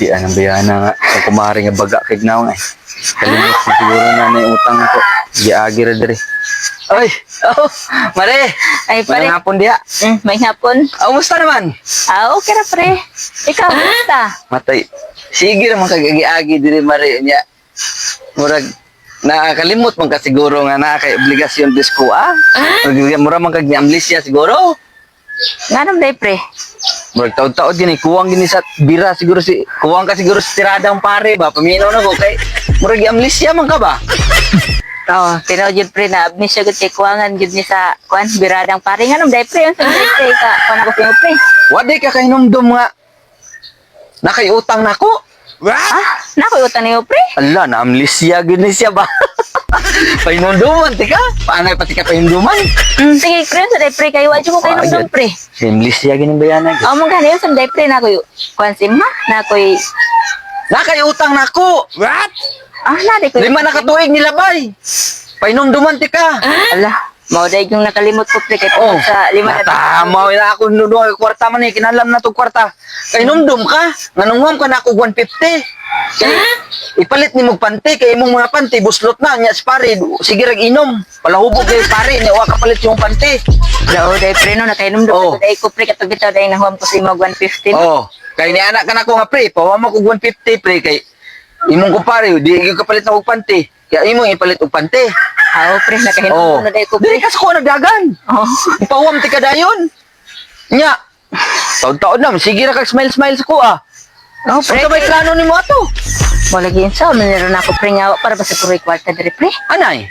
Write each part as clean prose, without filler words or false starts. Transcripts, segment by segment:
Di anang bayana nga. Kung kumari nga baga kay naong eh. Kalimot na siguro na na yung utang ko. Giagi ra diri. Oy! Oh! Mare! Ay, pare. Mga hapon diha. May hapon. Oh, musta naman? Okay na, pre. Ikaw, basta. Matay. Sige naman kagagi-agi diri mare niya. Murag nakakalimot man ka siguro nga na kay obligasyon disko ah. Mura man kag ni amnesia siguro. Nga naman, day, pre. Murag taod-taod gini kuwang gini sa bira siguro si kuwang ka siguro sa tiradang pare ba paminaw na ko kay murag amnesia man ka ba? Oo, pero yun, pre, na-abnis siya gud kay kuwangan gud ni sa kuwan, biradang pare. Nga naman, day, pre. Yung sa day, pre, ka, kuwan ako sa'yo, pre. Wadi ka kay numdum nga. Nakayutang nako. Nakoy utang niyo, pre. Ala na amnesia gini siya ba? Painunduman tika. Paanay pati ka painunduman? Sige, pre, sa day, pre. Kayo, adyo mo kayo nung pre. Si amnesia gini bayana. Oo, mong gani yun, sa day, pre, nakoy, kuwan sim, ha? Nakoy, Nakayutang nako. What? naday ko. 5 na katuig nilabay. Painumduman tika. Ala, mao day yung nakalimot ko, pre, kay Oh, sa 5 na tama na ako nuno kwarta man eh kinalam na to kwarta. Kay numdum ka, nganungwam ka na ako 150. Kay ipalit ni mong pante kay imong mga pante buslot na nya si pare sige rag inom. Palahubog kay pare nya wa ka palit yung pante. Daw, day, pre, no, nakainom Oh. doon. Day ko, pre, katong bitaw, day, nahuam ko sa imong 150. Oh, kay ni anak ka na ko nga pre, pawa mo ko 150 pre kay imong kumpare di gyud ka palit na og pante. Kaya imong ipalit og pante. Oo, pre, nakainom Oh, na, day ko, dili pre. ka sa ko nagdagan. Oo. Ipawam ti ka dayon. Nya. Taon-taon na, sige ra kag smile-smile sa ko ah. Oo, pre. Ano may plano nimo ato? Wala gyan sa, maniron ako, pre, nga, para ba sa puroy kwarta, dire, pre? Anay?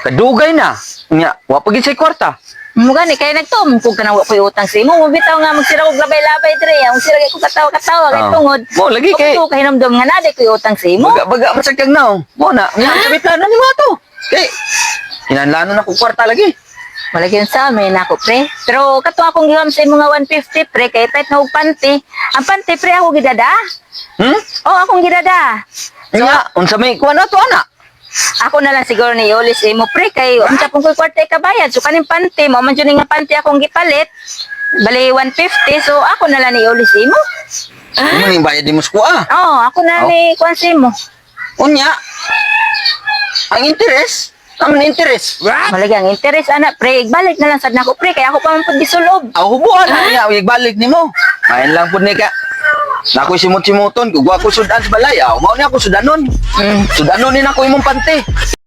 Kadugay na. Nya, wa pagid say kwarta. Mga ni, kaya nagtum, kung kanawa ko yung utang sa imo, mabitaw nga, magsira ko labay-labay, dire, ang sira ko katawa-katawa, kay Ah. tungod. Mo, lagi kay- Kung kahinomdom nga, naday ko yung utang sa imo. Baga man sa kag naong. Mo na, nya sa may plano nimo ato. Kay hinanlano na ko kwarta lagi. Wala gyan sa amin, ako, pre. Pero, kato akong giwam sa imo nga 150, pre, kay pet na og panty. Ang panty, pre, ako gidada. Hmm? Oo, akong gidada. Nya, unsa may kuan ato ana? Ako na lang siguro ni Yolis imo, pre, kay unsa pong ko'y kwarta kabayad. So, kaning panty, mo man dyan nga panty akong gipalit. Bali, 150, so ako na lang ni Yolis imo. Imo ning bayad nimo sa kuha. Oo, ako na Oh. ni Kwan sa imo. Unya. Ang interes, ang interes. Malagang interes, anak, pre. Balik na lang sad nako, pre, kay ako pa man pud gisulob. Aw hubuan na nya, balik nimo. Main lang pud ni ka. Nakoy simut-simuton, kung ako sudan sa balay, aw mao ni ako sudanon. Sudanon ni nako imong pante.